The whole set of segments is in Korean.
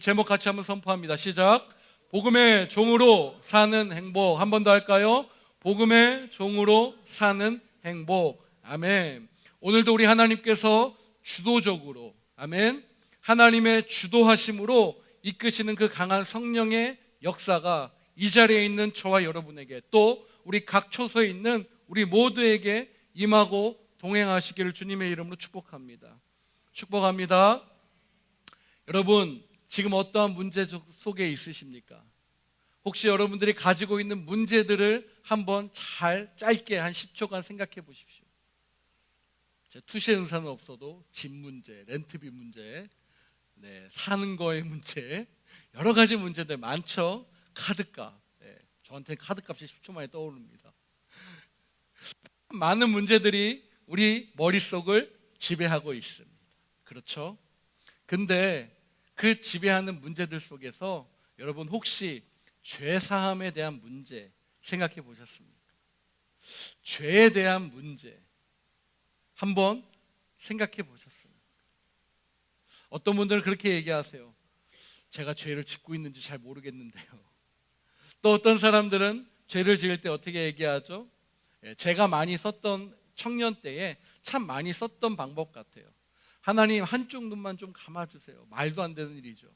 제목 같이 한번 선포합니다. 시작. 복음의 종으로 사는 행복. 한 번 더 할까요? 복음의 종으로 사는 행복. 아멘. 오늘도 우리 하나님께서 주도적으로, 아멘, 하나님의 주도하심으로 이끄시는 그 강한 성령의 역사가 이 자리에 있는 저와 여러분에게, 또 우리 각 초소에 있는 우리 모두에게 임하고 동행하시기를 주님의 이름으로 축복합니다. 축복합니다. 여러분, 지금 어떠한 문제 속에 있으십니까? 혹시 여러분들이 가지고 있는 문제들을 한번 잘 짧게 한 10초간 생각해 보십시오. 투시 은사는 없어도 집 문제, 렌트비 문제, 사는 거의 문제, 여러 가지 문제들 많죠. 카드값, 저한테 카드값이 10초 만에 떠오릅니다. 많은 문제들이 우리 머릿속을 지배하고 있습니다. 그렇죠? 근데 그 지배하는 문제들 속에서 여러분 혹시 죄사함에 대한 문제 생각해 보셨습니까? 죄에 대한 문제 한번 생각해 보셨습니까? 어떤 분들은 그렇게 얘기하세요. 제가 죄를 짓고 있는지 잘 모르겠는데요. 또 어떤 사람들은 죄를 지을 때 어떻게 얘기하죠? 제가 많이 썼던 청년 때에 참 많이 썼던 방법 같아요. 하나님 한쪽 눈만 좀 감아주세요. 말도 안 되는 일이죠.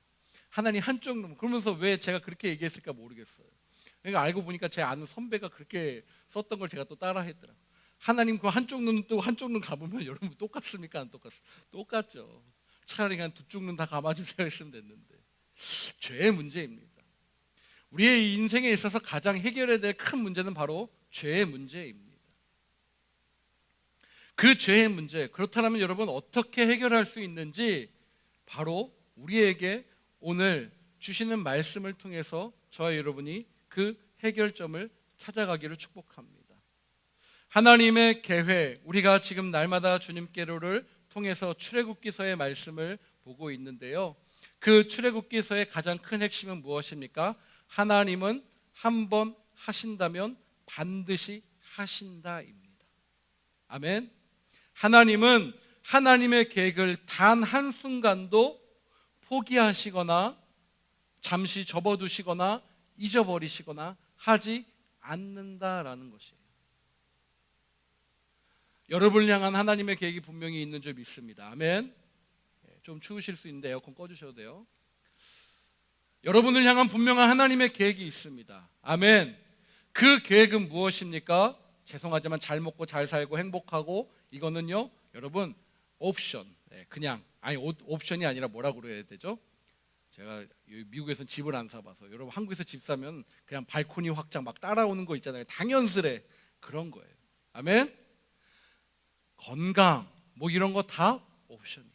하나님 한쪽 눈. 그러면서 왜 제가 그렇게 얘기했을까 모르겠어요. 그러니까 알고 보니까 제 아는 선배가 그렇게 썼던 걸 제가 또 따라 했더라고요. 하나님 그 한쪽 눈 또 한쪽 눈 감으면 여러분 똑같습니까? 안 똑같습니까? 똑같죠. 차라리 그냥 두 쪽 눈 다 감아주세요 했으면 됐는데. 죄의 문제입니다. 우리의 인생에 있어서 가장 해결해야 될 큰 문제는 바로 죄의 문제입니다. 그 죄의 문제, 그렇다면 여러분 어떻게 해결할 수 있는지 바로 우리에게 오늘 주시는 말씀을 통해서 저와 여러분이 그 해결점을 찾아가기를 축복합니다. 하나님의 계획, 우리가 지금 날마다 주님께로를 통해서 출애굽기서의 말씀을 보고 있는데요, 그 출애굽기서의 가장 큰 핵심은 무엇입니까? 하나님은 한 번 하신다면 반드시 하신다입니다. 아멘. 하나님은 하나님의 계획을 단 한순간도 포기하시거나 잠시 접어두시거나 잊어버리시거나 하지 않는다라는 것이에요. 여러분을 향한 하나님의 계획이 분명히 있는 줄 믿습니다. 아멘. 좀 추우실 수 있는데 에어컨 꺼주셔도 돼요. 여러분을 향한 분명한 하나님의 계획이 있습니다. 아멘. 그 계획은 무엇입니까? 죄송하지만 잘 먹고 잘 살고 행복하고, 이거는요 여러분 옵션, 그냥 옵션이 아니라 뭐라고 그래야 되죠? 제가 미국에서는 집을 안 사봐서, 여러분 한국에서 집 사면 그냥 발코니 확장 막 따라오는 거 있잖아요. 당연스레 그런 거예요. 아멘. 건강 뭐 이런 거 다 옵션이에요.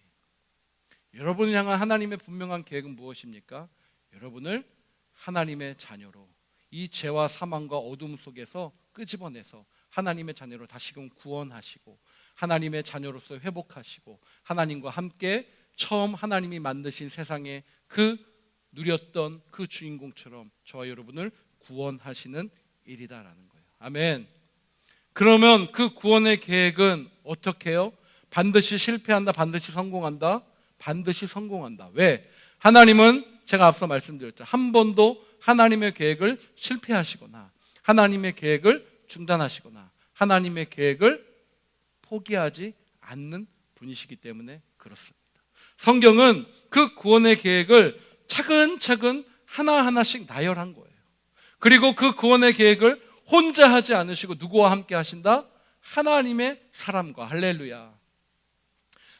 여러분을 향한 하나님의 분명한 계획은 무엇입니까? 여러분을 하나님의 자녀로, 이 죄와 사망과 어둠 속에서 끄집어내서 하나님의 자녀로 다시금 구원하시고 하나님의 자녀로서 회복하시고 하나님과 함께 처음 하나님이 만드신 세상에 그 누렸던 그 주인공처럼 저와 여러분을 구원하시는 일이다라는 거예요. 아멘. 그러면 그 구원의 계획은 어떻게 해요? 반드시 실패한다, 반드시 성공한다? 반드시 성공한다. 왜? 하나님은 제가 앞서 말씀드렸죠. 한 번도 하나님의 계획을 실패하시거나 하나님의 계획을 중단하시거나 하나님의 계획을 포기하지 않는 분이시기 때문에 그렇습니다. 성경은 그 구원의 계획을 차근차근 하나하나씩 나열한 거예요. 그리고 그 구원의 계획을 혼자 하지 않으시고 누구와 함께 하신다? 하나님의 사람과. 할렐루야.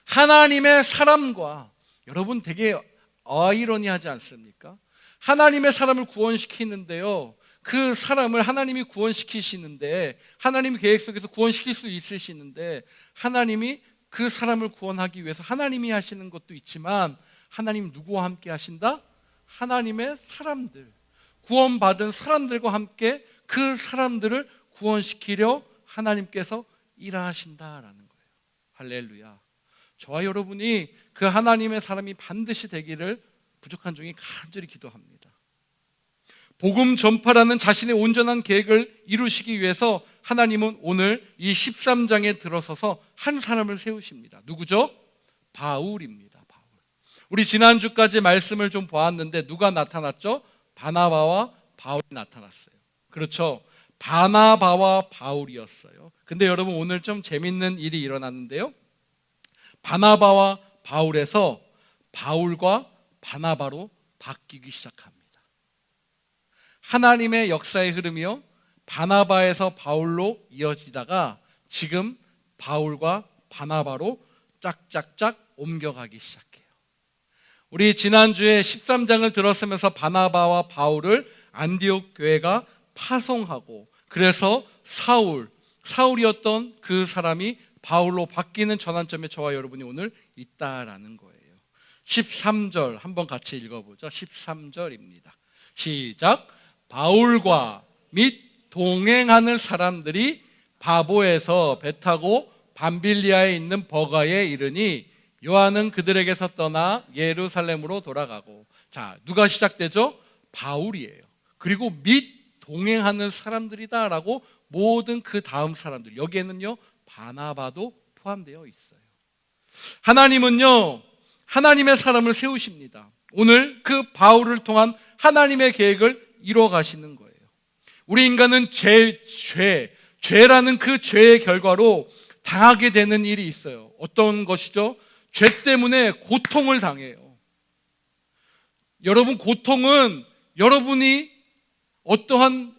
하나님의 사람과. 여러분 되게 아이러니하지 않습니까? 하나님의 사람을 구원시키는데요, 그 사람을 하나님이 구원시키시는데, 하나님 계획 속에서 구원시킬 수 있으시는데, 하나님이 그 사람을 구원하기 위해서 하나님이 하시는 것도 있지만, 하나님 누구와 함께 하신다? 하나님의 사람들, 구원받은 사람들과 함께 그 사람들을 구원시키려 하나님께서 일하신다라는 거예요. 할렐루야. 저와 여러분이 그 하나님의 사람이 반드시 되기를 부족한 중에 간절히 기도합니다. 복음 전파라는 자신의 온전한 계획을 이루시기 위해서 하나님은 오늘 이 13장에 들어서서 한 사람을 세우십니다. 누구죠? 바울입니다. 바울. 우리 지난주까지 말씀을 좀 보았는데 누가 나타났죠? 바나바와 바울이 나타났어요. 그렇죠? 바나바와 바울이었어요. 근데 여러분 오늘 좀 재밌는 일이 일어났는데요. 바나바와 바울에서 바울과 바나바로 바뀌기 시작합니다. 하나님의 역사의 흐름이요, 바나바에서 바울로 이어지다가 지금 바울과 바나바로 짝짝짝 옮겨가기 시작해요. 우리 지난주에 13장을 들었으면서 바나바와 바울을 안디옥 교회가 파송하고, 그래서 사울이었던 그 사람이 바울로 바뀌는 전환점에 저와 여러분이 오늘 있다라는 거예요. 13절 한번 같이 읽어보죠. 13절입니다. 시작. 바울과 및 동행하는 사람들이 바보에서 배 타고 밤빌리아에 있는 버가에 이르니 요한은 그들에게서 떠나 예루살렘으로 돌아가고. 자, 누가 시작되죠? 바울이에요. 그리고 및 동행하는 사람들이다라고 모든 그 다음 사람들, 여기에는요 바나바도 포함되어 있어요. 하나님은요 하나님의 사람을 세우십니다. 오늘 그 바울을 통한 하나님의 계획을 이루어 가시는 거예요. 우리 인간은 죄라는 그 죄의 결과로 당하게 되는 일이 있어요. 어떤 것이죠? 죄 때문에 고통을 당해요. 여러분, 고통은 여러분이 어떠한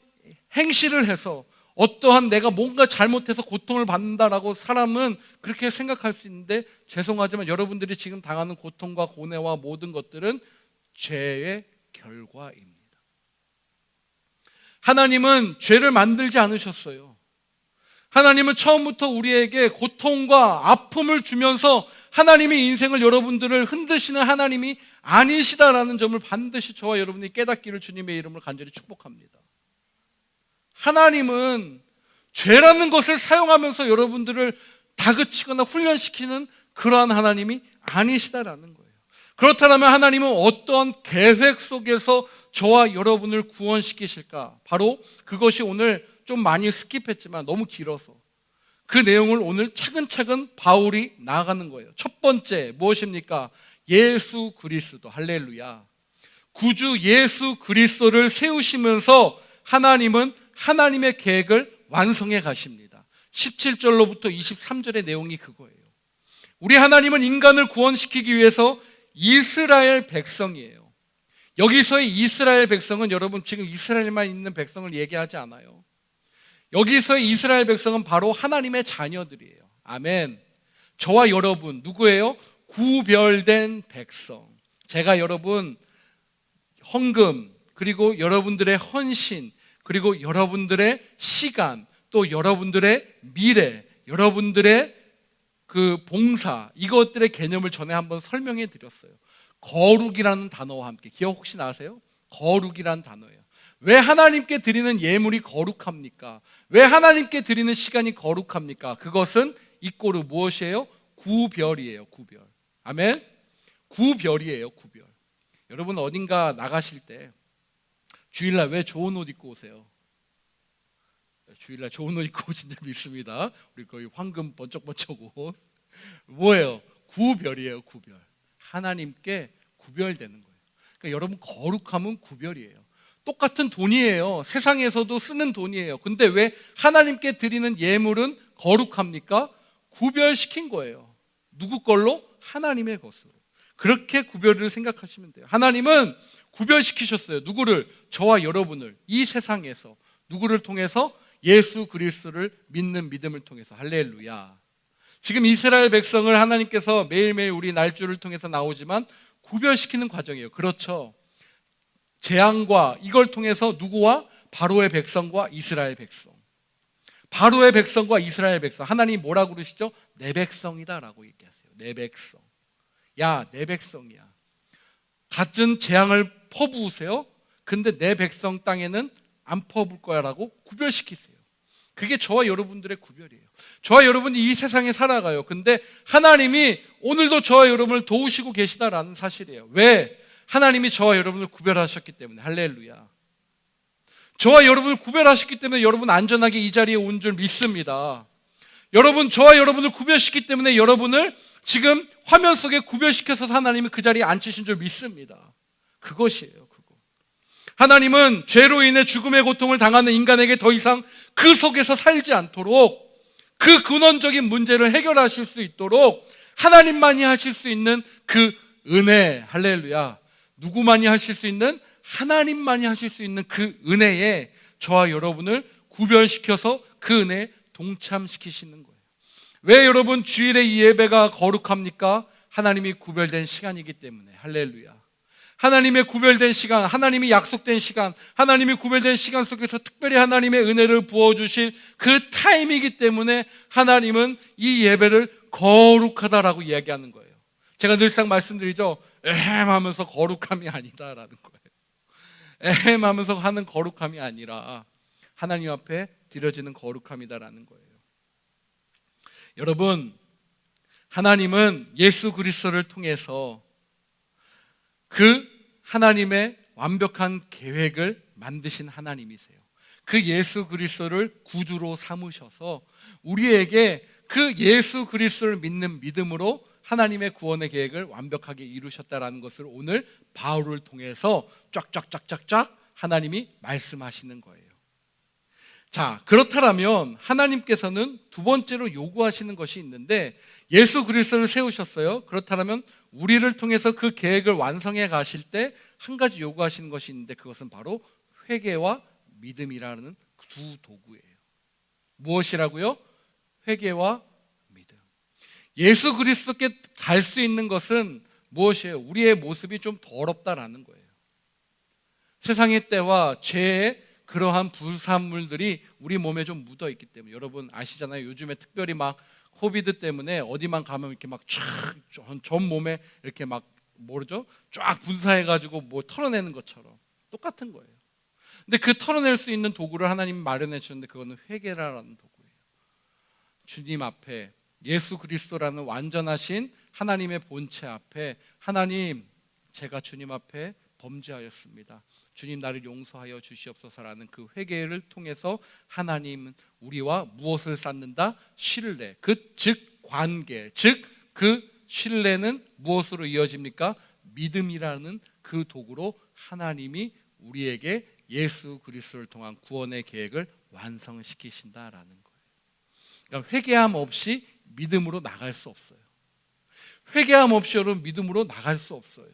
행실을 해서, 어떠한 내가 뭔가 잘못해서 고통을 받는다라고 사람은 그렇게 생각할 수 있는데, 죄송하지만 여러분들이 지금 당하는 고통과 고뇌와 모든 것들은 죄의 결과입니다. 하나님은 죄를 만들지 않으셨어요. 하나님은 처음부터 우리에게 고통과 아픔을 주면서 하나님이 인생을, 여러분들을 흔드시는 하나님이 아니시다라는 점을 반드시 저와 여러분이 깨닫기를 주님의 이름으로 간절히 축복합니다. 하나님은 죄라는 것을 사용하면서 여러분들을 다그치거나 훈련시키는 그러한 하나님이 아니시다라는 거예요. 그렇다면 하나님은 어떠한 계획 속에서 저와 여러분을 구원시키실까? 바로 그것이 오늘 좀 많이 스킵했지만 너무 길어서 그 내용을 오늘 차근차근 바울이 나아가는 거예요. 첫 번째 무엇입니까? 예수 그리스도. 할렐루야. 구주 예수 그리스도를 세우시면서 하나님은 하나님의 계획을 완성해 가십니다. 17절로부터 23절의 내용이 그거예요. 우리 하나님은 인간을 구원시키기 위해서 이스라엘 백성이에요. 여기서의 이스라엘 백성은 여러분 지금 이스라엘만 있는 백성을 얘기하지 않아요. 여기서의 이스라엘 백성은 바로 하나님의 자녀들이에요. 아멘. 저와 여러분 누구예요? 구별된 백성. 제가 여러분 헌금, 그리고 여러분들의 헌신, 그리고 여러분들의 시간, 또 여러분들의 미래, 여러분들의 그 봉사, 이것들의 개념을 전에 한번 설명해 드렸어요. 거룩이라는 단어와 함께. 기억 혹시 나세요? 거룩이라는 단어예요. 왜 하나님께 드리는 예물이 거룩합니까? 왜 하나님께 드리는 시간이 거룩합니까? 그것은 이꼬르 무엇이에요? 구별이에요. 구별. 아멘. 구별이에요. 구별. 여러분 어딘가 나가실 때 주일날 왜 좋은 옷 입고 오세요? 주일날 좋은 옷 입고 오신 줄 믿습니다. 우리 거의 황금 번쩍번쩍 옷. 뭐예요? 구별이에요. 구별. 하나님께 구별되는 거예요. 그러니까 여러분 거룩함은 구별이에요. 똑같은 돈이에요. 세상에서도 쓰는 돈이에요. 근데 왜 하나님께 드리는 예물은 거룩합니까? 구별시킨 거예요. 누구 걸로? 하나님의 것으로. 그렇게 구별을 생각하시면 돼요. 하나님은 구별시키셨어요. 누구를? 저와 여러분을. 이 세상에서. 누구를 통해서? 예수 그리스도를 믿는 믿음을 통해서. 할렐루야. 지금 이스라엘 백성을 하나님께서 매일매일 우리 날주를 통해서 나오지만 구별시키는 과정이에요. 그렇죠. 재앙과 이걸 통해서 누구와? 바로의 백성과 이스라엘 백성. 바로의 백성과 이스라엘 백성. 하나님이 뭐라고 그러시죠? 내 백성이다 라고 얘기하세요. 내 백성. 야, 내 백성이야. 같은 재앙을 퍼부으세요. 근데 내 백성 땅에는 안 퍼부을 거야 라고 구별시키세요. 그게 저와 여러분들의 구별이에요. 저와 여러분이 이 세상에 살아가요. 근데 하나님이 오늘도 저와 여러분을 도우시고 계시다라는 사실이에요. 왜? 하나님이 저와 여러분을 구별하셨기 때문에. 할렐루야. 저와 여러분을 구별하셨기 때문에 여러분 안전하게 이 자리에 온 줄 믿습니다. 여러분, 저와 여러분을 구별시키기 때문에 여러분을 지금 화면 속에 구별시켜서 하나님이 그 자리에 앉히신 줄 믿습니다. 그것이에요. 그거. 하나님은 죄로 인해 죽음의 고통을 당하는 인간에게 더 이상 그 속에서 살지 않도록, 그 근원적인 문제를 해결하실 수 있도록 하나님만이 하실 수 있는 그 은혜, 할렐루야, 누구만이 하실 수 있는, 하나님만이 하실 수 있는 그 은혜에 저와 여러분을 구별시켜서 그 은혜에 동참시키시는 거예요. 왜 여러분 주일에 이 예배가 거룩합니까? 하나님이 구별된 시간이기 때문에. 할렐루야. 하나님의 구별된 시간, 하나님이 약속된 시간, 하나님이 구별된 시간 속에서 특별히 하나님의 은혜를 부어주실 그 타임이기 때문에 하나님은 이 예배를 거룩하다라고 이야기하는 거예요. 제가 늘상 말씀드리죠. 에헴하면서 거룩함이 아니다라는 거예요. 에헴하면서 하는 거룩함이 아니라 하나님 앞에 드려지는 거룩함이다라는 거예요. 여러분, 하나님은 예수 그리스도를 통해서 그 하나님의 완벽한 계획을 만드신 하나님이세요. 그 예수 그리스도를 구주로 삼으셔서 우리에게 그 예수 그리스도를 믿는 믿음으로 하나님의 구원의 계획을 완벽하게 이루셨다라는 것을 오늘 바울을 통해서 쫙쫙쫙쫙쫙 하나님이 말씀하시는 거예요. 자, 그렇다면 하나님께서는 두 번째로 요구하시는 것이 있는데, 예수 그리스도를 세우셨어요. 그렇다면 우리를 통해서 그 계획을 완성해 가실 때 한 가지 요구하시는 것이 있는데, 그것은 바로 회개와 믿음이라는 두 도구예요. 무엇이라고요? 회개와 믿음. 예수 그리스도께 갈 수 있는 것은 무엇이에요? 우리의 모습이 좀 더럽다라는 거예요. 세상의 때와 죄의 그러한 불순물들이 우리 몸에 좀 묻어 있기 때문에. 여러분 아시잖아요. 요즘에 특별히 막 코비드 때문에 어디만 가면 이렇게 막 전 몸에 이렇게 막 모르죠? 쫙 분사해가지고 뭐 털어내는 것처럼 똑같은 거예요. 근데 그 털어낼 수 있는 도구를 하나님이 마련해 주셨는데, 그거는 회개라는 도구예요. 주님 앞에, 예수 그리스도라는 완전하신 하나님의 본체 앞에, 하나님, 제가 주님 앞에 범죄하였습니다. 주님 나를 용서하여 주시옵소서라는 그 회개를 통해서 하나님은 우리와 무엇을 쌓는다? 신뢰, 즉 관계, 즉 그 신뢰는 무엇으로 이어집니까? 믿음이라는 그 도구로 하나님이 우리에게 예수 그리스도를 통한 구원의 계획을 완성시키신다라는 거예요. 그러니까 회개함 없이 믿음으로 나갈 수 없어요. 회개함 없이 여러분 믿음으로 나갈 수 없어요.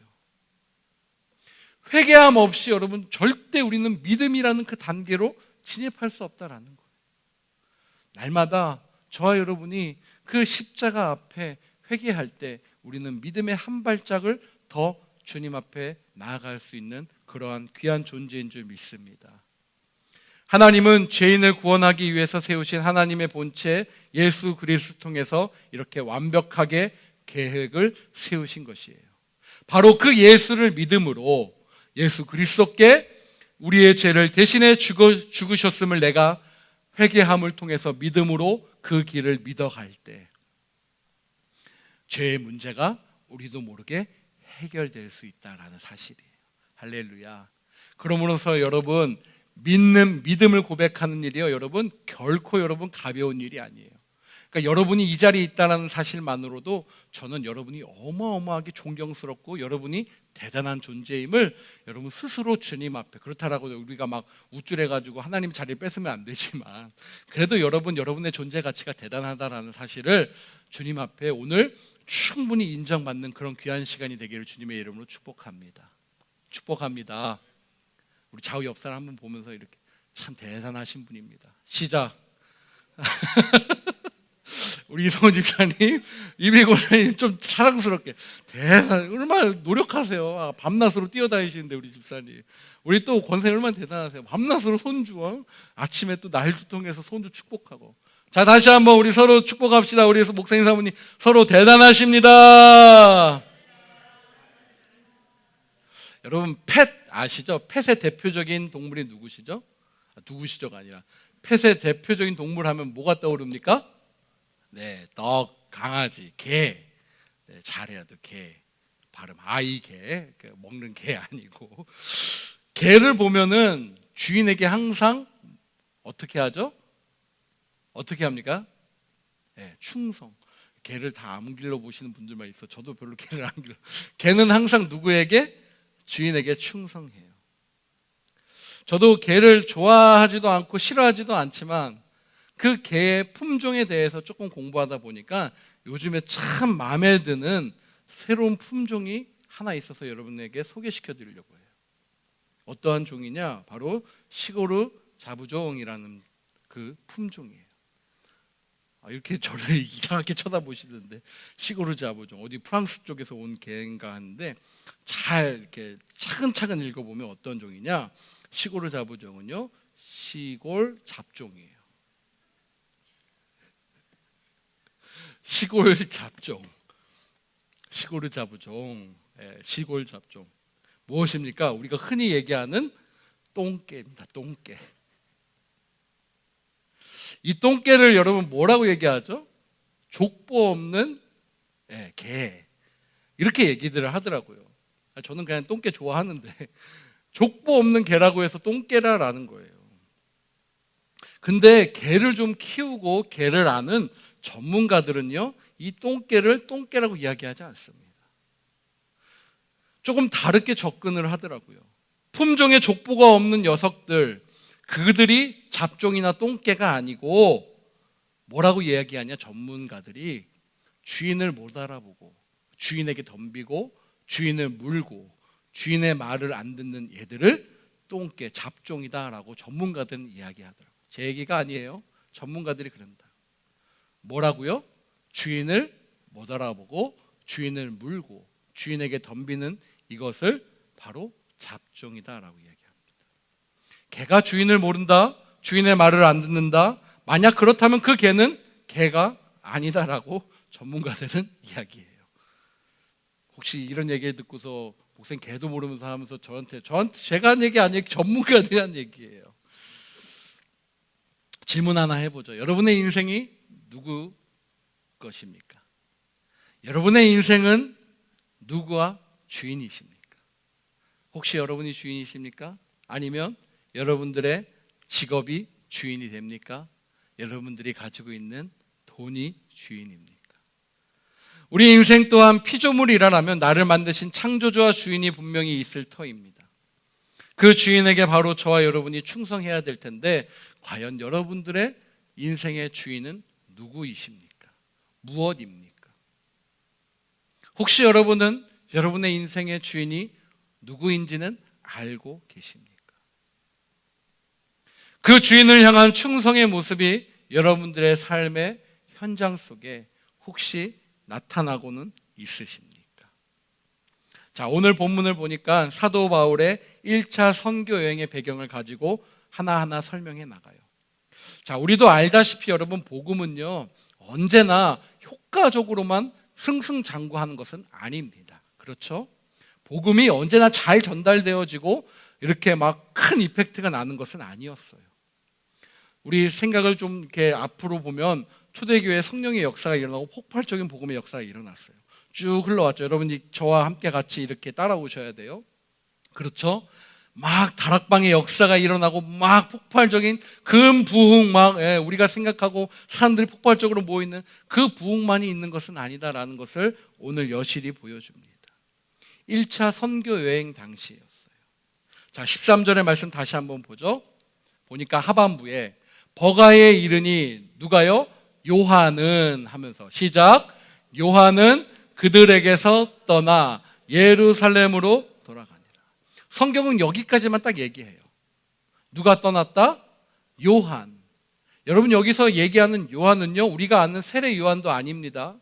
회개함 없이 여러분 절대 우리는 믿음이라는 그 단계로 진입할 수 없다라는 거예요. 날마다 저와 여러분이 그 십자가 앞에 회개할 때 우리는 믿음의 한 발짝을 더 주님 앞에 나아갈 수 있는 그러한 귀한 존재인 줄 믿습니다. 하나님은 죄인을 구원하기 위해서 세우신 하나님의 본체 예수 그리스도를 통해서 이렇게 완벽하게 계획을 세우신 것이에요. 바로 그 예수를 믿음으로, 예수 그리스도께 우리의 죄를 대신해 죽으셨음을 내가 회개함을 통해서 믿음으로 그 길을 믿어갈 때 죄의 문제가 우리도 모르게 해결될 수 있다라는 사실이에요. 할렐루야. 그러므로서 여러분, 믿음을 고백하는 일이요, 여러분 결코 여러분 가벼운 일이 아니에요. 그러니까 여러분이 이 자리에 있다는 사실만으로도 저는 여러분이 어마어마하게 존경스럽고 여러분이 대단한 존재임을 여러분 스스로 주님 앞에, 그렇다라고 우리가 막 우쭐해가지고 하나님 자리를 뺏으면 안 되지만 그래도 여러분의 존재 가치가 대단하다라는 사실을 주님 앞에 오늘 충분히 인정받는 그런 귀한 시간이 되기를 주님의 이름으로 축복합니다. 축복합니다. 우리 좌우 옆 사람 한번 보면서 이렇게 참 대단하신 분입니다. 시작. 우리 이성훈 집사님, 이미고 사님 좀 사랑스럽게 얼마나 노력하세요. 밤낮으로 뛰어다니시는데 우리 집사님. 우리 또 권사님 얼마나 대단하세요. 밤낮으로 손주, 아침에 또 날주 통해서 손주 축복하고. 자, 다시 한번 우리 서로 축복합시다. 우리 목사님 사모님 서로 대단하십니다. 여러분 펫 아시죠? 펫의 대표적인 동물이 누구시죠? 누구시죠가 아니라 펫의 대표적인 동물 하면 뭐가 떠오릅니까? 네, 덕, 강아지, 개. 네, 잘해야 돼. 개 발음, 아이 개, 먹는 개 아니고. 개를 보면은 주인에게 항상 어떻게 하죠? 어떻게 합니까? 네, 충성. 개를 다 안 길러 보시는 분들만 있어. 저도 별로 개를 안 길러. 개는 항상 누구에게? 주인에게 충성해요. 저도 개를 좋아하지도 않고 싫어하지도 않지만 그 개의 품종에 대해서 조금 공부하다 보니까 요즘에 참 마음에 드는 새로운 품종이 하나 있어서 여러분에게 소개시켜 드리려고 해요. 어떠한 종이냐? 바로 시고르 자부종이라는 그 품종이에요. 이렇게 저를 이상하게 쳐다보시는데, 시고르 자부종, 어디 프랑스 쪽에서 온 개인가 하는데 잘 이렇게 차근차근 읽어보면 어떤 종이냐? 시고르 자부종은요, 시골 잡종이에요. 시골 잡종, 시고르 자부종, 시골 잡종. 무엇입니까? 우리가 흔히 얘기하는 똥개입니다. 똥개. 이 똥개를 여러분 뭐라고 얘기하죠? 족보 없는 개, 이렇게 얘기들을 하더라고요. 저는 그냥 똥개 좋아하는데 족보 없는 개라고 해서 똥개라라는 거예요. 근데 개를 좀 키우고 개를 아는 전문가들은요, 이 똥개를 똥개라고 이야기하지 않습니다. 조금 다르게 접근을 하더라고요. 품종의 족보가 없는 녀석들, 그들이 잡종이나 똥개가 아니고 뭐라고 이야기하냐? 전문가들이 주인을 못 알아보고 주인에게 덤비고 주인을 물고 주인의 말을 안 듣는 얘들을 똥개, 잡종이다라고 전문가들은 이야기하더라고요. 제 얘기가 아니에요. 전문가들이 그런다. 뭐라고요? 주인을 못 알아보고 주인을 물고 주인에게 덤비는 이것을 바로 잡종이다라고 이야기합니다. 개가 주인을 모른다, 주인의 말을 안 듣는다, 만약 그렇다면 그 개는 개가 아니다라고 전문가들은 이야기해요. 혹시 이런 얘기 듣고서 목사님 개도 모르면서 하면서 저한테 제가 한 얘기 아니에요. 전문가들이 한 얘기예요. 질문 하나 해보죠. 여러분의 인생이 누구 것입니까? 여러분의 인생은 누구와 주인이십니까? 혹시 여러분이 주인이십니까? 아니면 여러분들의 직업이 주인이 됩니까? 여러분들이 가지고 있는 돈이 주인입니까? 우리 인생 또한 피조물이라면 나를 만드신 창조주와 주인이 분명히 있을 터입니다. 그 주인에게 바로 저와 여러분이 충성해야 될 텐데, 과연 여러분들의 인생의 주인은 누구이십니까? 무엇입니까? 혹시 여러분은 여러분의 인생의 주인이 누구인지는 알고 계십니까? 그 주인을 향한 충성의 모습이 여러분들의 삶의 현장 속에 혹시 나타나고는 있으십니까? 자, 오늘 본문을 보니까 사도 바울의 1차 선교 여행의 배경을 가지고 하나하나 설명해 나가요. 자, 우리도 알다시피 여러분, 복음은요, 언제나 효과적으로만 승승장구하는 것은 아닙니다. 그렇죠? 복음이 언제나 잘 전달되어지고 이렇게 막 큰 이펙트가 나는 것은 아니었어요. 우리 생각을 좀 이렇게 앞으로 보면 초대교회 성령의 역사가 일어나고 폭발적인 복음의 역사가 일어났어요. 쭉 흘러왔죠. 여러분이 저와 함께 같이 이렇게 따라오셔야 돼요. 그렇죠? 막 다락방의 역사가 일어나고 막 폭발적인 금 부흥, 막 우리가 생각하고 사람들이 폭발적으로 모이는 그 부흥만이 있는 것은 아니다라는 것을 오늘 여실히 보여줍니다. 1차 선교 여행 당시였어요. 자, 13절의 말씀 다시 한번 보죠. 보니까 하반부에 버가에 이르니, 누가요? 요한은 하면서 시작. 요한은 그들에게서 떠나 예루살렘으로 돌아가니라. 성경은 여기까지만 딱 얘기해요. 누가 떠났다? 요한. 여러분, 여기서 얘기하는 요한은요, 우리가 아는 세례 요한도 아닙니다.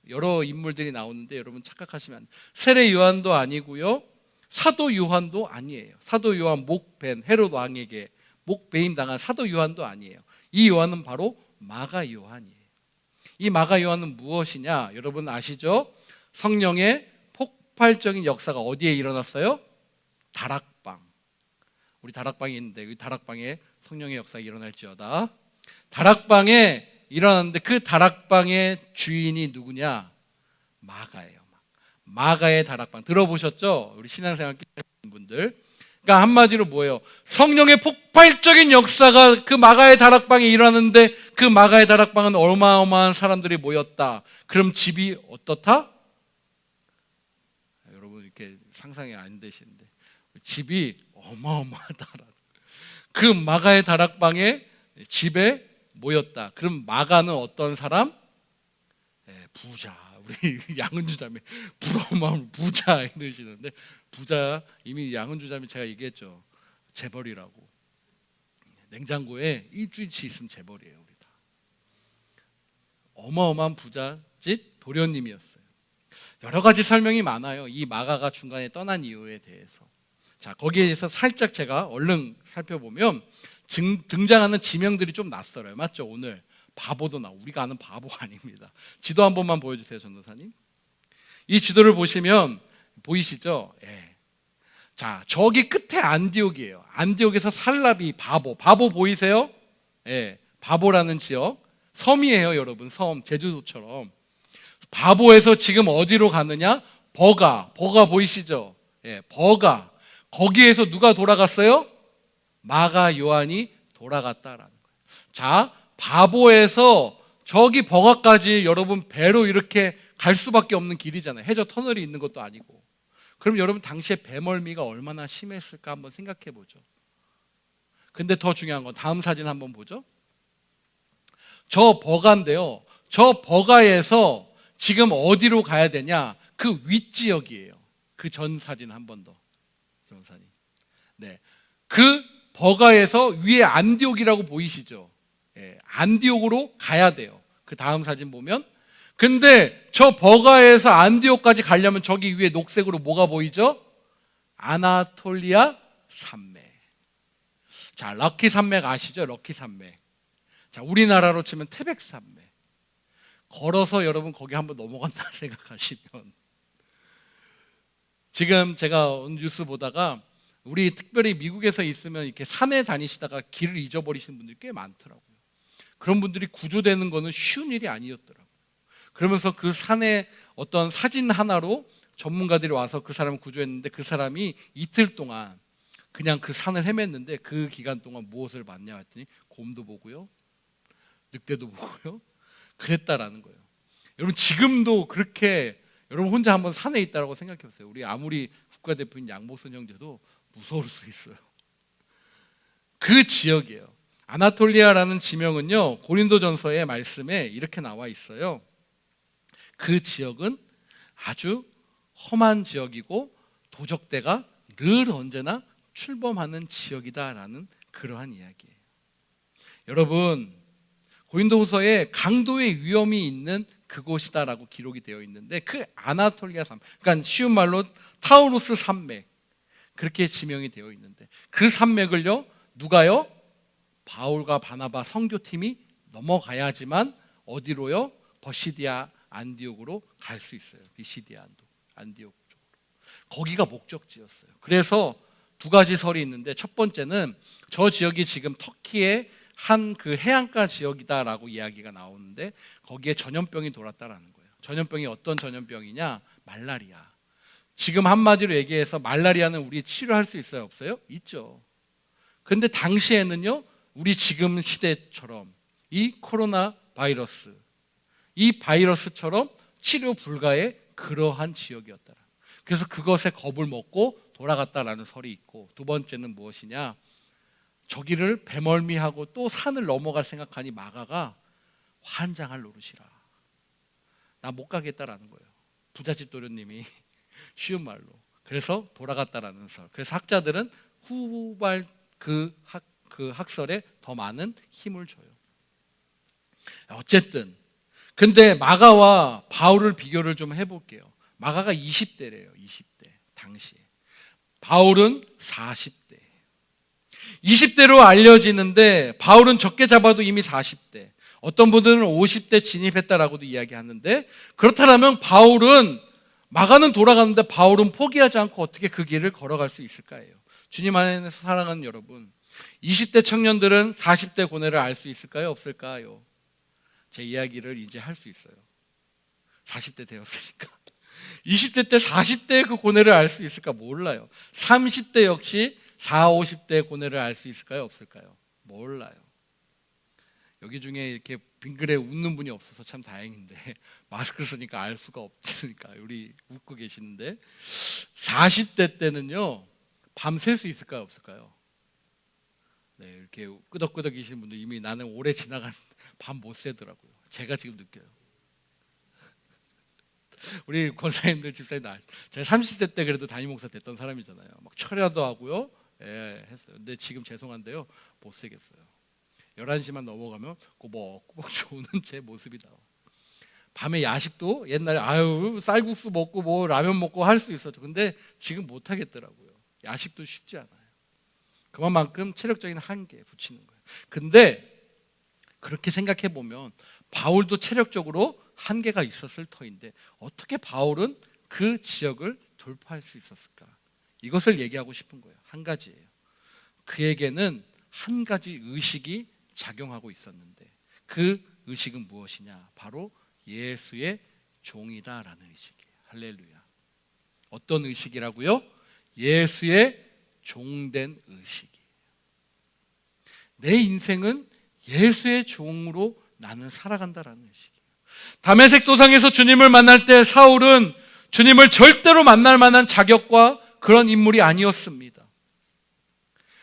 여러 인물들이 나오는데 여러분 착각하시면 안 돼요. 세례 요한도 아니고요, 사도 요한도 아니에요. 사도 요한 목벤, 헤롯 왕에게 목배임 당한 사도 요한도 아니에요. 이 요한은 바로 마가 요한이에요. 이 마가 요한은 무엇이냐? 여러분 아시죠? 성령의 폭발적인 역사가 어디에 일어났어요? 다락방. 우리 다락방이 있는데 이 다락방에 성령의 역사가 일어날지어다. 다락방에 일어났는데 그 다락방의 주인이 누구냐? 마가예요. 마가의 다락방 들어보셨죠? 우리 신앙생활 분들, 그러니까 한마디로 뭐예요? 성령의 폭발적인 역사가 그 마가의 다락방에 일어나는데 그 마가의 다락방은 어마어마한 사람들이 모였다. 그럼 집이 어떻다? 여러분 이렇게 상상이 안 되시는데 집이 어마어마하다. 그 마가의 다락방에 집에 모였다. 그럼 마가는 어떤 사람? 부자. 우리 양은주 자매 부러워마음 부자 이러시는데 부자 이미 양은주 자매 제가 얘기했죠. 재벌이라고. 냉장고에 일주일치 있으면 재벌이에요. 우리 다. 어마어마한 부잣집 도련님이었어요. 여러 가지 설명이 많아요. 이 마가가 중간에 떠난 이유에 대해서. 자, 거기에 대해서 살짝 제가 얼른 살펴보면 등장하는 지명들이 좀 낯설어요. 맞죠? 오늘 바보도 우리가 아는 바보가 아닙니다. 지도 한 번만 보여주세요, 전도사님. 이 지도를 보시면 보이시죠? 예. 자, 저기 끝에 안디옥이에요. 안디옥에서 살라비 바보 보이세요? 예, 바보라는 지역 섬이에요, 여러분. 섬 제주도처럼. 바보에서 지금 어디로 가느냐? 버가 보이시죠? 예, 버가. 거기에서 누가 돌아갔어요? 마가 요한이 돌아갔다라는 거예요. 자, 바보에서 저기 버가까지 여러분 배로 이렇게 갈 수밖에 없는 길이잖아요. 해저 터널이 있는 것도 아니고. 그럼 여러분 당시에 배멀미가 얼마나 심했을까 한번 생각해 보죠. 근데 더 중요한 건 다음 사진 한번 보죠. 저 버가인데요. 저 버가에서 지금 어디로 가야 되냐? 그 윗지역이에요. 그 전 사진 한 번 더. 전사님. 네. 그 버가에서 위에 안디옥이라고 보이시죠? 예, 안디옥으로 가야 돼요. 그 다음 사진 보면. 근데 저 버가에서 안디옥까지 가려면 저기 위에 녹색으로 뭐가 보이죠? 아나톨리아 산맥. 자, 럭키 산맥 아시죠? 럭키 산맥. 자, 우리나라로 치면 태백 산맥. 걸어서 여러분 거기 한번 넘어간다 생각하시면 지금 제가 뉴스 보다가 우리 특별히 미국에서 있으면 이렇게 산에 다니시다가 길을 잊어버리시는 분들이 꽤 많더라고요. 그런 분들이 구조되는 거는 쉬운 일이 아니었더라고요. 그러면서 그 산에 어떤 사진 하나로 전문가들이 와서 그 사람을 구조했는데 그 사람이 이틀 동안 그냥 그 산을 헤맸는데 그 기간 동안 무엇을 봤냐 했더니 곰도 보고요. 늑대도 보고요. 그랬다라는 거예요. 여러분 지금도 그렇게 여러분 혼자 한번 산에 있다라고 생각해 보세요. 우리 아무리 국가대표인 양복선 형제도 무서울 수 있어요. 그 지역이에요. 아나톨리아라는 지명은요. 고린도전서의 말씀에 이렇게 나와 있어요. 그 지역은 아주 험한 지역이고 도적대가 늘 언제나 출범하는 지역이다라는 그러한 이야기예요. 여러분 고린도후서에 강도의 위험이 있는 그곳이다라고 기록이 되어 있는데 그 아나톨리아 산맥, 그러니까 쉬운 말로 타우루스 산맥 그렇게 지명이 되어 있는데 그 산맥을요 누가요? 바울과 바나바 선교팀이 넘어가야지만 어디로요? 버시디아 안디옥으로 갈 수 있어요. 비시디아 안디옥 쪽으로. 거기가 목적지였어요. 그래서 두 가지 설이 있는데 첫 번째는 저 지역이 지금 터키의 한 그 해안가 지역이다라고 이야기가 나오는데 거기에 전염병이 돌았다라는 거예요. 전염병이 어떤 전염병이냐? 말라리아. 지금 한마디로 얘기해서 말라리아는 우리 치료할 수 있어요? 없어요? 있죠. 근데 당시에는요 우리 지금 시대처럼 이 코로나 바이러스 이 바이러스처럼 치료 불가의 그러한 지역이었다. 그래서 그것에 겁을 먹고 돌아갔다라는 설이 있고 두 번째는 무엇이냐? 저기를 배멀미하고 또 산을 넘어갈 생각하니 마가가 환장할 노릇이라. 나 못 가겠다라는 거예요. 부잣집 도련님이 쉬운 말로. 그래서 돌아갔다라는 설. 그래서 학자들은 후발 그 학설에 더 많은 힘을 줘요. 어쨌든 근데 마가와 바울을 비교를 좀 해볼게요. 마가가 20대래요. 20대 당시에. 바울은 40대. 20대로 알려지는데 바울은 적게 잡아도 이미 40대. 어떤 분들은 50대 진입했다라고도 이야기하는데 그렇다면 바울은 마가는 돌아가는데 바울은 포기하지 않고 어떻게 그 길을 걸어갈 수 있을까요? 주님 안에서 사랑하는 여러분, 20대 청년들은 40대 고뇌를 알 수 있을까요? 없을까요? 제 이야기를 이제 할 수 있어요. 40대 되었으니까. 20대 때 40대의 그 고뇌를 알 수 있을까 몰라요. 30대 역시 40, 50대 고뇌를 알 수 있을까요? 없을까요? 몰라요. 여기 중에 이렇게 빙그레 웃는 분이 없어서 참 다행인데 마스크 쓰니까 알 수가 없으니까 우리 웃고 계시는데 40대 때는요 밤샐 수 있을까요? 없을까요? 네, 이렇게 끄덕끄덕이시는 분들 이미 나는 오래 지나간 밤 못 새더라고요. 제가 지금 느껴요. 우리 권사님들 집사님들 제가 30대 때 그래도 담임 목사 됐던 사람이잖아요. 막 철야도 하고요. 예, 했어요. 근데 지금 죄송한데요. 못 새겠어요. 11시만 넘어가면 꼬박꼬박 조는 제 모습이 나와. 밤에 야식도 옛날에 아유 쌀국수 먹고 뭐 라면 먹고 할 수 있었죠. 근데 지금 못 하겠더라고요. 야식도 쉽지 않아요. 그만큼 체력적인 한계에 부치는 거예요. 근데 그렇게 생각해 보면 바울도 체력적으로 한계가 있었을 터인데 어떻게 바울은 그 지역을 돌파할 수 있었을까? 이것을 얘기하고 싶은 거예요. 한 가지예요. 그에게는 한 가지 의식이 작용하고 있었는데 그 의식은 무엇이냐? 바로 예수의 종이다라는 의식이에요. 할렐루야. 어떤 의식이라고요? 예수의 종된 의식이에요. 내 인생은 예수의 종으로 나는 살아간다라는 의식이에요. 다메섹 도상에서 주님을 만날 때 사울은 주님을 절대로 만날 만한 자격과 그런 인물이 아니었습니다.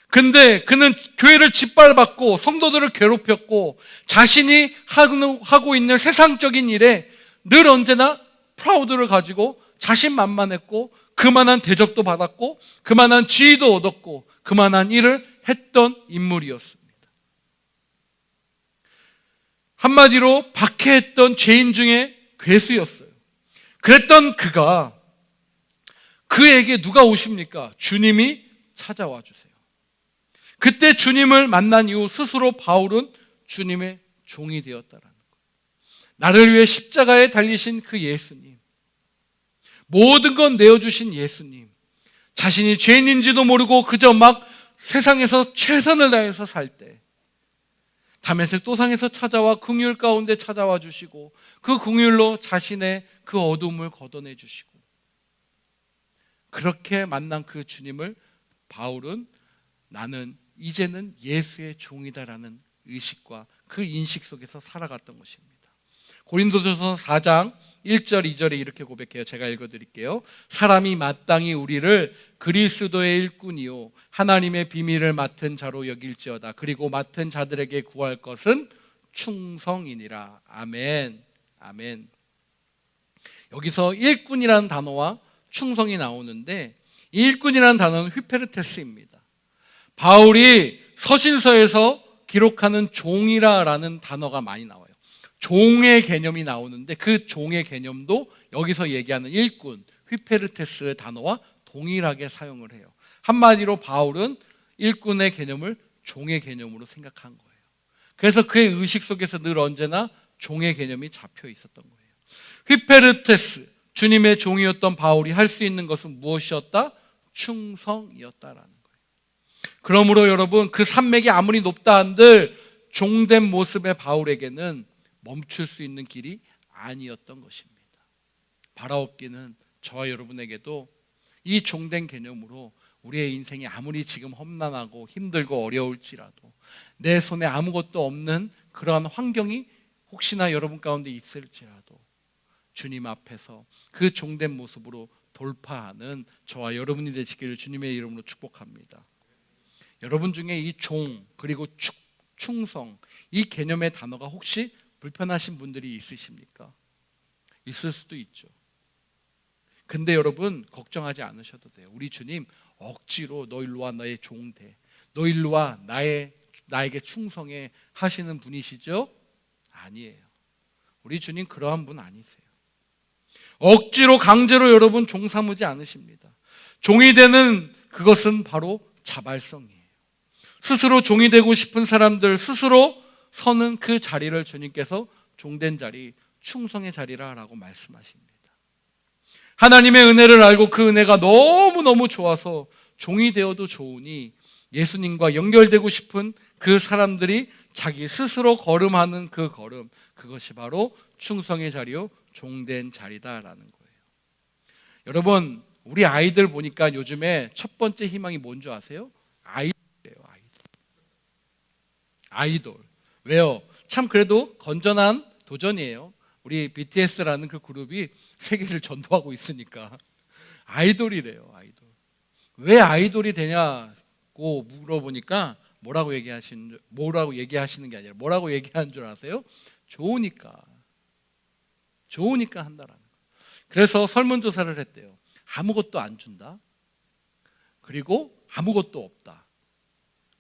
근데 그는 교회를 짓밟았고 성도들을 괴롭혔고 자신이 하고 있는 세상적인 일에 늘 언제나 프라우드를 가지고 자신만만했고 그만한 대접도 받았고 그만한 지위도 얻었고 그만한 일을 했던 인물이었습니다. 한마디로 박해했던 죄인 중에 괴수였어요. 그랬던 그가 그에게 누가 오십니까? 주님이 찾아와 주세요. 그때 주님을 만난 이후 스스로 바울은 주님의 종이 되었다라는 거예요. 나를 위해 십자가에 달리신 그 예수님, 모든 건 내어주신 예수님, 자신이 죄인인지도 모르고 그저 막 세상에서 최선을 다해서 살 때 다메섹 도상에서 찾아와 긍휼 가운데 찾아와 주시고 그 긍휼로 자신의 그 어둠을 걷어내 주시고 그렇게 만난 그 주님을 바울은 나는 이제는 예수의 종이다라는 의식과 그 인식 속에서 살아갔던 것입니다. 고린도전서 4장 1절 2절에 이렇게 고백해요. 제가 읽어드릴게요. 사람이 마땅히 우리를 그리스도의 일꾼이요 하나님의 비밀을 맡은 자로 여길지어다. 그리고 맡은 자들에게 구할 것은 충성이니라. 아멘. 아멘. 여기서 일꾼이라는 단어와 충성이 나오는데 이 일꾼이라는 단어는 휘페르테스입니다. 바울이 서신서에서 기록하는 종이라는 단어가 많이 나와요. 종의 개념이 나오는데 그 종의 개념도 여기서 얘기하는 일꾼, 휘페르테스의 단어와 동일하게 사용을 해요. 한마디로 바울은 일꾼의 개념을 종의 개념으로 생각한 거예요. 그래서 그의 의식 속에서 늘 언제나 종의 개념이 잡혀 있었던 거예요. 휘페르테스, 주님의 종이었던 바울이 할 수 있는 것은 무엇이었다? 충성이었다라는 거예요. 그러므로 여러분 그 산맥이 아무리 높다 한들 종된 모습의 바울에게는 멈출 수 있는 길이 아니었던 것입니다. 바라옵기는 저와 여러분에게도 이 종된 개념으로 우리의 인생이 아무리 지금 험난하고 힘들고 어려울지라도 내 손에 아무것도 없는 그러한 환경이 혹시나 여러분 가운데 있을지라도 주님 앞에서 그 종된 모습으로 돌파하는 저와 여러분이 되시기를 주님의 이름으로 축복합니다. 여러분 중에 이 종 그리고 충성 이 개념의 단어가 혹시 불편하신 분들이 있으십니까? 있을 수도 있죠. 근데 여러분 걱정하지 않으셔도 돼요. 우리 주님 억지로 너 일로 와 나의 종 돼. 너 일로 와 나에게 충성해 하시는 분이시죠? 아니에요. 우리 주님 그러한 분 아니세요. 억지로 강제로 여러분 종 삼으지 않으십니다. 종이 되는 그것은 바로 자발성이에요. 스스로 종이 되고 싶은 사람들 스스로 서는 그 자리를 주님께서 종된 자리, 충성의 자리라고 말씀하십니다. 하나님의 은혜를 알고 그 은혜가 너무너무 좋아서 종이 되어도 좋으니 예수님과 연결되고 싶은 그 사람들이 자기 스스로 걸음하는 그 걸음, 그것이 바로 충성의 자리요 종된 자리다라는 거예요. 여러분 우리 아이들 보니까 요즘에 첫 번째 희망이 뭔 줄 아세요? 아이돌이에요. 아이돌. 왜요? 참 그래도 건전한 도전이에요. 우리 BTS라는 그 그룹이 세계를 전도하고 있으니까 아이돌이래요. 아이돌. 왜 아이돌이 되냐고 물어보니까 뭐라고 얘기하시는 게 아니라 뭐라고 얘기하는 줄 아세요? 좋으니까 한다라는 거예요. 그래서 설문조사를 했대요. 아무것도 안 준다. 그리고 아무것도 없다.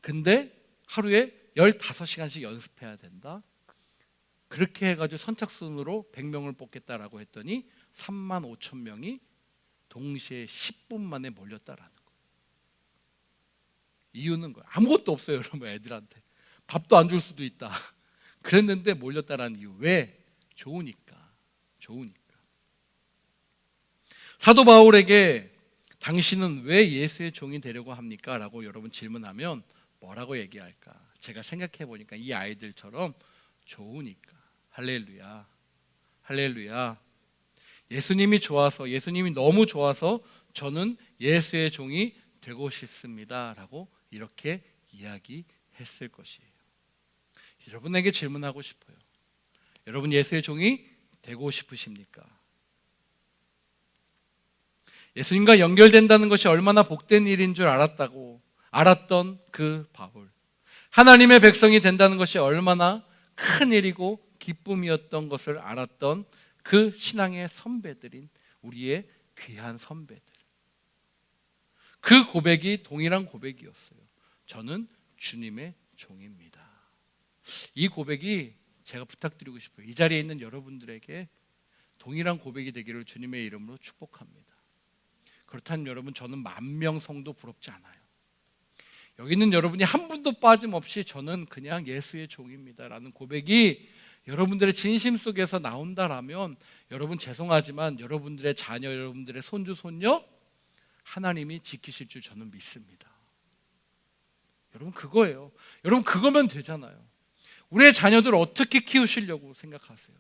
근데 하루에 15시간씩 연습해야 된다. 그렇게 해가지고 선착순으로 100명을 뽑겠다라고 했더니 3만 5천 명이 동시에 10분 만에 몰렸다라는 거예요. 이유는 거예요. 아무것도 없어요, 여러분. 애들한테 밥도 안 줄 수도 있다. 그랬는데 몰렸다라는 이유. 왜? 좋으니까. 사도 바울에게 당신은 왜 예수의 종이 되려고 합니까? 라고 여러분 질문하면 뭐라고 얘기할까? 제가 생각해 보니까 이 아이들처럼 좋으니까. 할렐루야. 예수님이 너무 좋아서 저는 예수의 종이 되고 싶습니다. 라고 이렇게 이야기했을 것이에요. 여러분에게 질문하고 싶어요. 여러분 예수의 종이 되고 싶으십니까? 예수님과 연결된다는 것이 얼마나 복된 일인 줄 알았던 그 바울. 하나님의 백성이 된다는 것이 얼마나 큰 일이고 기쁨이었던 것을 알았던 그 신앙의 선배들인 우리의 귀한 선배들. 그 고백이 동일한 고백이었어요. 저는 주님의 종입니다. 이 고백이 제가 부탁드리고 싶어요. 이 자리에 있는 여러분들에게 동일한 고백이 되기를 주님의 이름으로 축복합니다. 그렇다면 여러분, 저는 10,000명 성도 부럽지 않아요. 여기 있는 여러분이 한 분도 빠짐없이 저는 그냥 예수의 종입니다 라는 고백이 여러분들의 진심 속에서 나온다라면 여러분 죄송하지만 여러분들의 자녀, 여러분들의 손주, 손녀 하나님이 지키실 줄 저는 믿습니다. 여러분 그거예요. 여러분 그거면 되잖아요. 우리의 자녀들 어떻게 키우시려고 생각하세요?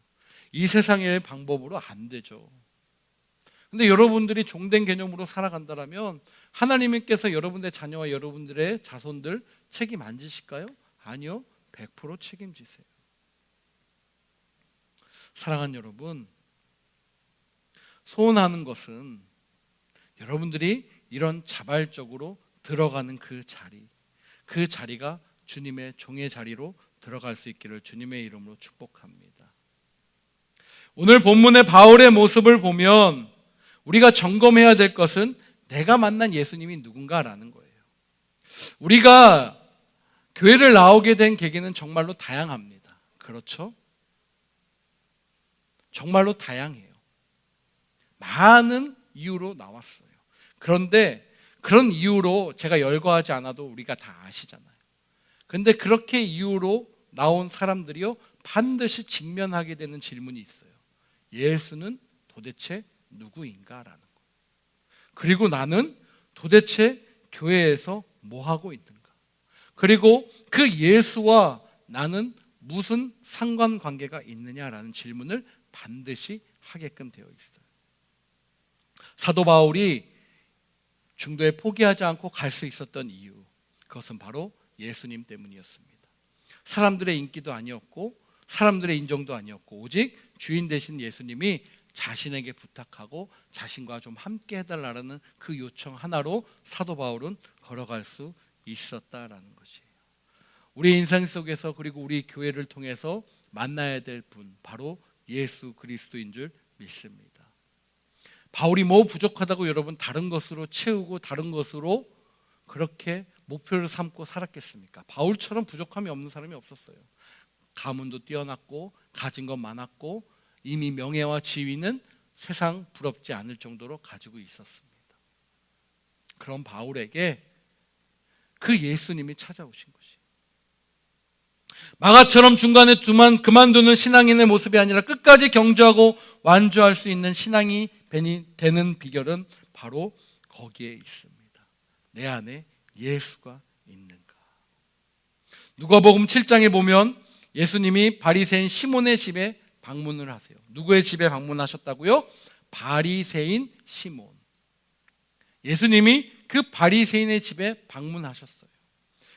이 세상의 방법으로 안 되죠. 근데 여러분들이 종된 개념으로 살아간다면 하나님께서 여러분의 자녀와 여러분들의 자손들 책임 안 지실까요? 아니요. 100% 책임지세요. 사랑하는 여러분, 소원하는 것은 여러분들이 이런 자발적으로 들어가는 그 자리가 주님의 종의 자리로 들어갈 수 있기를 주님의 이름으로 축복합니다. 오늘 본문의 바울의 모습을 보면 우리가 점검해야 될 것은 내가 만난 예수님이 누군가라는 거예요. 우리가 교회를 나오게 된 계기는 정말로 다양합니다. 그렇죠? 정말로 다양해요. 많은 이유로 나왔어요. 그런데 그런 이유로 제가 열거하지 않아도 우리가 다 아시잖아요. 그런데 그렇게 이유로 나온 사람들이요 반드시 직면하게 되는 질문이 있어요. 예수는 도대체 누구인가라는 거. 그리고 나는 도대체 교회에서 뭐 하고 있는가? 그리고 그 예수와 나는 무슨 상관관계가 있느냐라는 질문을 반드시 하게끔 되어 있어요. 사도 바울이 중도에 포기하지 않고 갈 수 있었던 이유, 그것은 바로 예수님 때문이었습니다. 사람들의 인기도 아니었고 사람들의 인정도 아니었고 오직 주인 되신 예수님이 자신에게 부탁하고 자신과 좀 함께 해달라는 그 요청 하나로 사도 바울은 걸어갈 수 있었다라는 것이에요. 우리 인생 속에서 그리고 우리 교회를 통해서 만나야 될 분 바로 예수 그리스도인 줄 믿습니다. 바울이 뭐 부족하다고 여러분 다른 것으로 채우고 다른 것으로 그렇게 목표를 삼고 살았겠습니까? 바울처럼 부족함이 없는 사람이 없었어요. 가문도 뛰어났고 가진 것 많았고 이미 명예와 지위는 세상 부럽지 않을 정도로 가지고 있었습니다. 그런 바울에게 그 예수님이 찾아오신 것이 마가처럼 중간에 그만두는 신앙인의 모습이 아니라 끝까지 경주하고 완주할 수 있는 신앙이 되는 비결은 바로 거기에 있습니다. 내 안에 예수가 있는가? 누가복음 7장에 보면 예수님이 바리새인 시몬의 집에 방문을 하세요. 누구의 집에 방문하셨다고요? 바리새인 시몬. 예수님이 그 바리새인의 집에 방문하셨어요.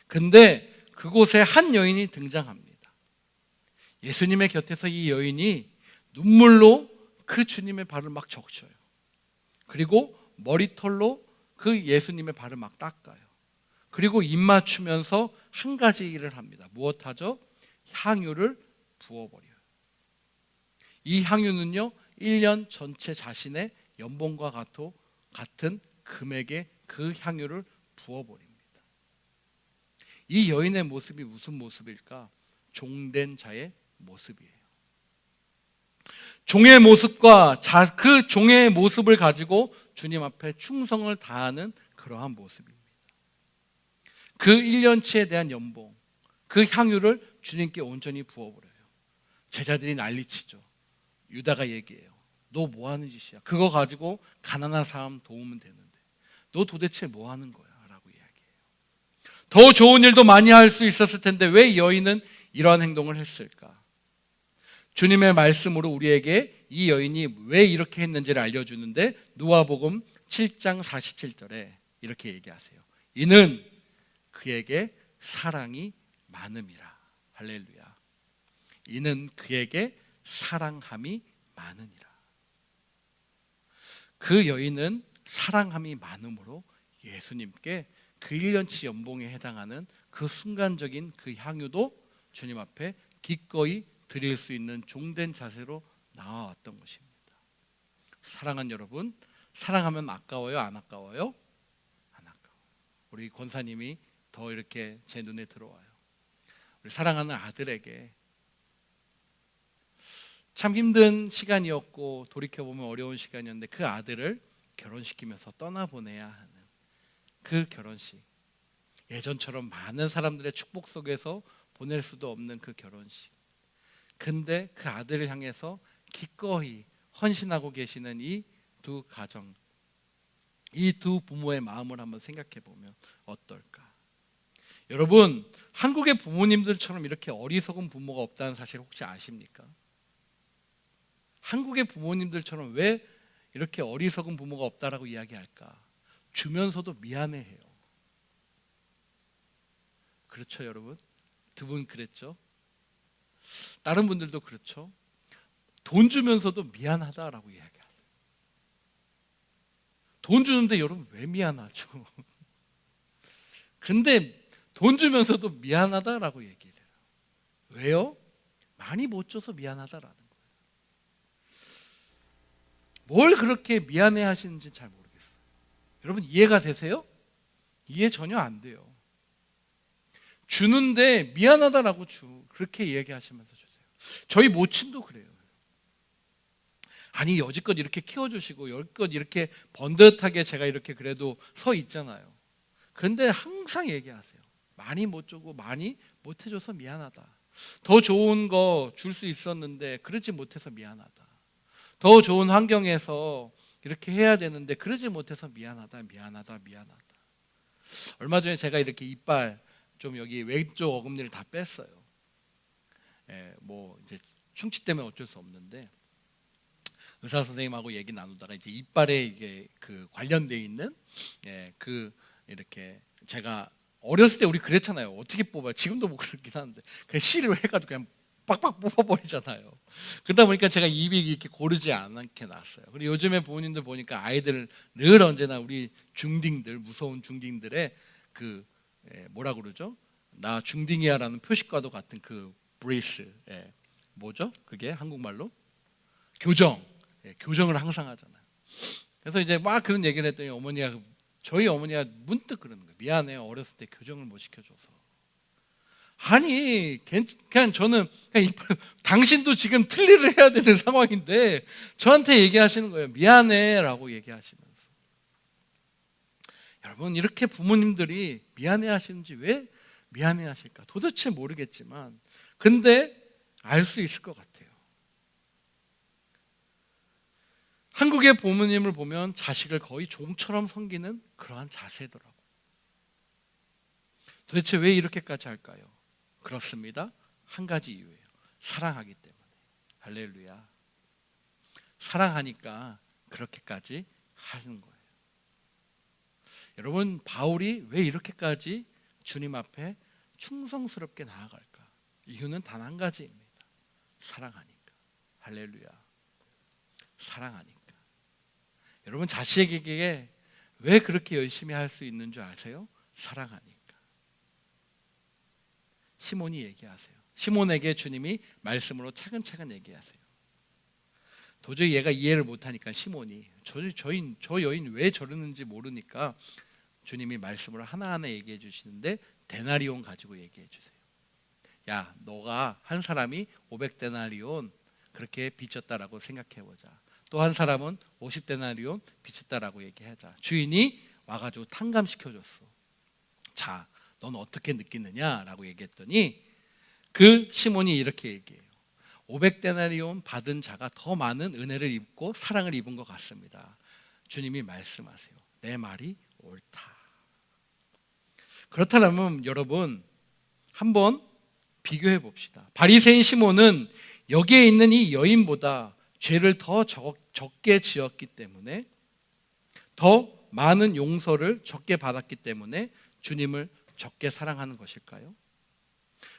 근데 그곳에 한 여인이 등장합니다. 예수님의 곁에서 이 여인이 눈물로 그 주님의 발을 막 적셔요. 그리고 머리털로 그 예수님의 발을 막 닦아요. 그리고 입 맞추면서 한 가지 일을 합니다. 무엇 하죠? 향유를 부어버려요. 이 향유는요 1년 전체 자신의 연봉과 같은 금액의 그 향유를 부어버립니다. 이 여인의 모습이 무슨 모습일까? 종된 자의 모습이에요. 종의 모습과 그 종의 모습을 가지고 주님 앞에 충성을 다하는 그러한 모습입니다. 그 1년치에 대한 연봉, 그 향유를 주님께 온전히 부어버려요. 제자들이 난리치죠. 유다가 얘기해요. 너 뭐 하는 짓이야? 그거 가지고 가난한 사람 도우면 되는데 너 도대체 뭐 하는 거야? 라고 이야기해요. 더 좋은 일도 많이 할 수 있었을 텐데 왜 여인은 이러한 행동을 했을까? 주님의 말씀으로 우리에게 이 여인이 왜 이렇게 했는지를 알려주는데 누가복음 7장 47절에 이렇게 얘기하세요. 이는 그에게 사랑이 많음이라. 할렐루야. 이는 그에게 사랑함이 많으니라. 그 여인은 사랑함이 많음으로 예수님께 그 1년치 연봉에 해당하는 그 순간적인 그 향유도 주님 앞에 기꺼이 드릴 수 있는 종된 자세로 나와왔던 것입니다. 사랑하는 여러분, 사랑하면 아까워요? 안 아까워요? 안 아까워요. 우리 권사님이 더 이렇게 제 눈에 들어와요. 우리 사랑하는 아들에게 참 힘든 시간이었고 돌이켜보면 어려운 시간이었는데 그 아들을 결혼시키면서 떠나보내야 하는 그 결혼식, 예전처럼 많은 사람들의 축복 속에서 보낼 수도 없는 그 결혼식, 근데 그 아들을 향해서 기꺼이 헌신하고 계시는 이 두 가정, 이 두 부모의 마음을 한번 생각해 보면 어떨까? 여러분, 한국의 부모님들처럼 이렇게 어리석은 부모가 없다는 사실 혹시 아십니까? 한국의 부모님들처럼 왜 이렇게 어리석은 부모가 없다라고 이야기할까? 주면서도 미안해해요. 그렇죠, 여러분? 두 분 그랬죠? 다른 분들도 그렇죠? 돈 주면서도 미안하다라고 이야기하세요. 돈 주는데 여러분 왜 미안하죠? 근데 돈 주면서도 미안하다라고 얘기를 해요. 왜요? 많이 못 줘서 미안하다라는 거예요. 뭘 그렇게 미안해 하시는지 잘 모르겠어요. 여러분 이해가 되세요? 이해 전혀 안 돼요. 주는데 미안하다라고 그렇게 얘기하시면서 주세요. 저희 모친도 그래요. 아니 여지껏 이렇게 키워주시고 여지껏 이렇게 번듯하게 제가 이렇게 그래도 서 있잖아요. 그런데 항상 얘기하세요. 많이 못 주고 많이 못 해줘서 미안하다. 더 좋은 거 줄 수 있었는데 그러지 못해서 미안하다. 더 좋은 환경에서 이렇게 해야 되는데 그러지 못해서 미안하다. 얼마 전에 제가 이렇게 이빨 좀 여기 왼쪽 어금니를 다 뺐어요. 뭐 이제 충치 때문에 어쩔 수 없는데 의사 선생님하고 얘기 나누다가 이제 이빨에 이게 그 관련돼 있는 그 이렇게 제가 어렸을 때 우리 그랬잖아요. 어떻게 뽑아요? 지금도 뭐 그렇긴 한데 그냥 실을 해가지고 그냥 빡빡 뽑아버리잖아요. 그러다 보니까 제가 입이 이렇게 고르지 않게 났어요. 그리고 요즘에 부모님들 보니까 아이들을 늘 언제나 우리 중딩들, 무서운 중딩들의 그 뭐라 그러죠? 나 중딩이야라는 표식과도 같은 그 브레이스, 뭐죠? 그게 한국말로 교정, 교정을 항상 하잖아요. 그래서 이제 막 그런 얘기를 했더니 저희 어머니가 문득 그러는 거예요. 미안해요. 어렸을 때 교정을 못 시켜줘서. 아니 그냥 저는 그냥 당신도 지금 틀니를 해야 되는 상황인데 저한테 얘기하시는 거예요. 미안해라고 얘기하시면서. 여러분 이렇게 부모님들이 미안해하시는지 왜 미안해하실까? 도대체 모르겠지만 근데 알 수 있을 것 같아요. 한국의 부모님을 보면 자식을 거의 종처럼 섬기는 그러한 자세더라고요. 도대체 왜 이렇게까지 할까요? 그렇습니다. 한 가지 이유예요. 사랑하기 때문에. 할렐루야. 사랑하니까 그렇게까지 하는 거예요. 여러분 바울이 왜 이렇게까지 주님 앞에 충성스럽게 나아갈까? 이유는 단 한 가지입니다. 사랑하니까. 할렐루야. 사랑하니까. 여러분 자식에게 왜 그렇게 열심히 할 수 있는 줄 아세요? 사랑하니까. 시몬이 얘기하세요. 시몬에게 주님이 말씀으로 차근차근 얘기하세요. 도저히 얘가 이해를 못하니까 시몬이 저 여인 왜 저러는지 모르니까 주님이 말씀으로 하나하나 얘기해 주시는데 데나리온 가지고 얘기해 주세요. 야, 너가 한 사람이 500데나리온 그렇게 빚졌다라고 생각해보자. 또 한 사람은 50데나리온 빚졌다라고 얘기하자. 주인이 와가지고 탕감시켜줬어. 자, 넌 어떻게 느끼느냐라고 얘기했더니 그 시몬이 이렇게 얘기해요. 500데나리온 받은 자가 더 많은 은혜를 입고 사랑을 입은 것 같습니다. 주님이 말씀하세요. 내 말이 옳다. 그렇다면 여러분 한번 비교해 봅시다. 바리새인 시몬은 여기에 있는 이 여인보다 죄를 더 적게 지었기 때문에, 더 많은 용서를 적게 받았기 때문에 주님을 적게 사랑하는 것일까요?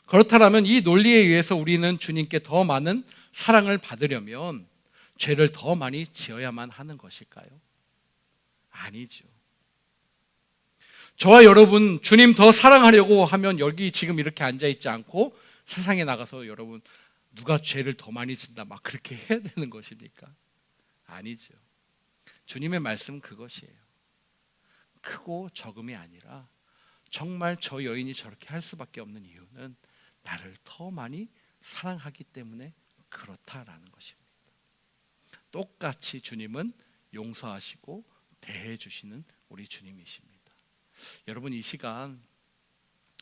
그렇다면 이 논리에 의해서 우리는 주님께 더 많은 사랑을 받으려면 죄를 더 많이 지어야만 하는 것일까요? 아니죠. 저와 여러분 주님 더 사랑하려고 하면 여기 지금 이렇게 앉아있지 않고 세상에 나가서 여러분 누가 죄를 더 많이 진다 막 그렇게 해야 되는 것입니까? 아니죠. 주님의 말씀은 그것이에요. 크고 적음이 아니라 정말 저 여인이 저렇게 할 수밖에 없는 이유는 나를 더 많이 사랑하기 때문에 그렇다라는 것입니다. 똑같이 주님은 용서하시고 대해 주시는 우리 주님이십니다. 여러분 이 시간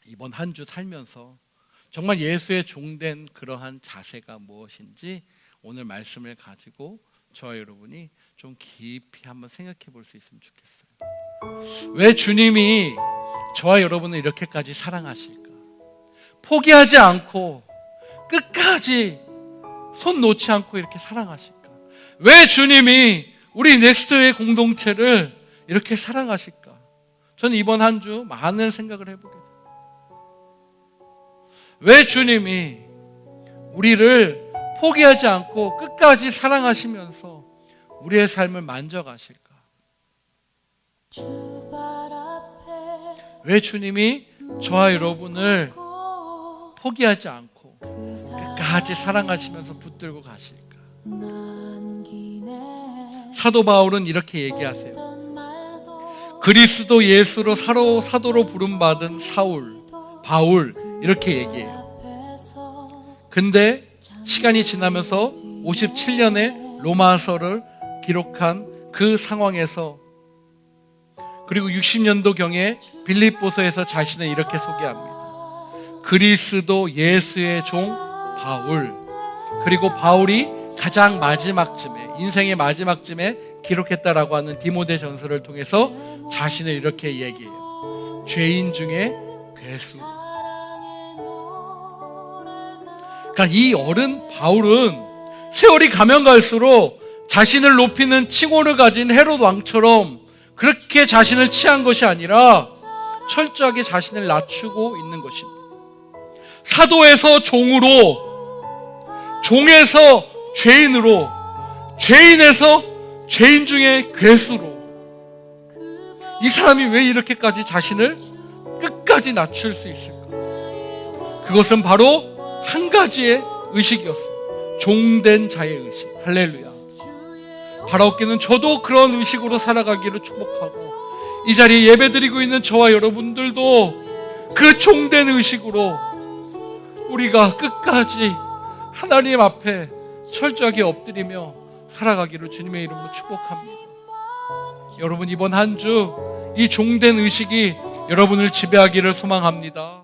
이번 한 주 살면서 정말 예수의 종된 그러한 자세가 무엇인지 오늘 말씀을 가지고 저와 여러분이 좀 깊이 한번 생각해 볼 수 있으면 좋겠어요. 왜 주님이 저와 여러분을 이렇게까지 사랑하실까? 포기하지 않고 끝까지 손 놓지 않고 이렇게 사랑하실까? 왜 주님이 우리 넥스트의 공동체를 이렇게 사랑하실까? 저는 이번 한 주 많은 생각을 해보게 돼요. 왜 주님이 우리를 포기하지 않고 끝까지 사랑하시면서 우리의 삶을 만져가실까? 왜 주님이 저와 여러분을 포기하지 않고 끝까지 사랑하시면서 붙들고 가실까? 사도 바울은 이렇게 얘기하세요. 그리스도 예수로 사도로 부름받은 바울 이렇게 얘기해요. 근데 시간이 지나면서 57년에 로마서를 기록한 그 상황에서, 그리고 60년도경에 빌립보서에서 자신을 이렇게 소개합니다. 그리스도 예수의 종 바울. 그리고 바울이 가장 마지막쯤에, 인생의 마지막쯤에 기록했다라고 하는 디모데 전서를 통해서 자신을 이렇게 얘기해요. 죄인 중에 괴수. 그러니까 이 어른 바울은 세월이 가면 갈수록 자신을 높이는 칭호를 가진 헤롯 왕처럼 그렇게 자신을 취한 것이 아니라 철저하게 자신을 낮추고 있는 것입니다. 사도에서 종으로, 종에서 죄인으로, 죄인에서 죄인 중에 괴수로. 이 사람이 왜 이렇게까지 자신을 끝까지 낮출 수 있을까? 그것은 바로 한 가지의 의식이었어요. 종된 자의 의식. 할렐루야. 바라옵기는 저도 그런 의식으로 살아가기를 축복하고, 이 자리에 예배드리고 있는 저와 여러분들도 그 종된 의식으로 우리가 끝까지 하나님 앞에 철저하게 엎드리며 살아가기를 주님의 이름으로 축복합니다. 여러분 이번 한 주 이 종된 의식이 여러분을 지배하기를 소망합니다.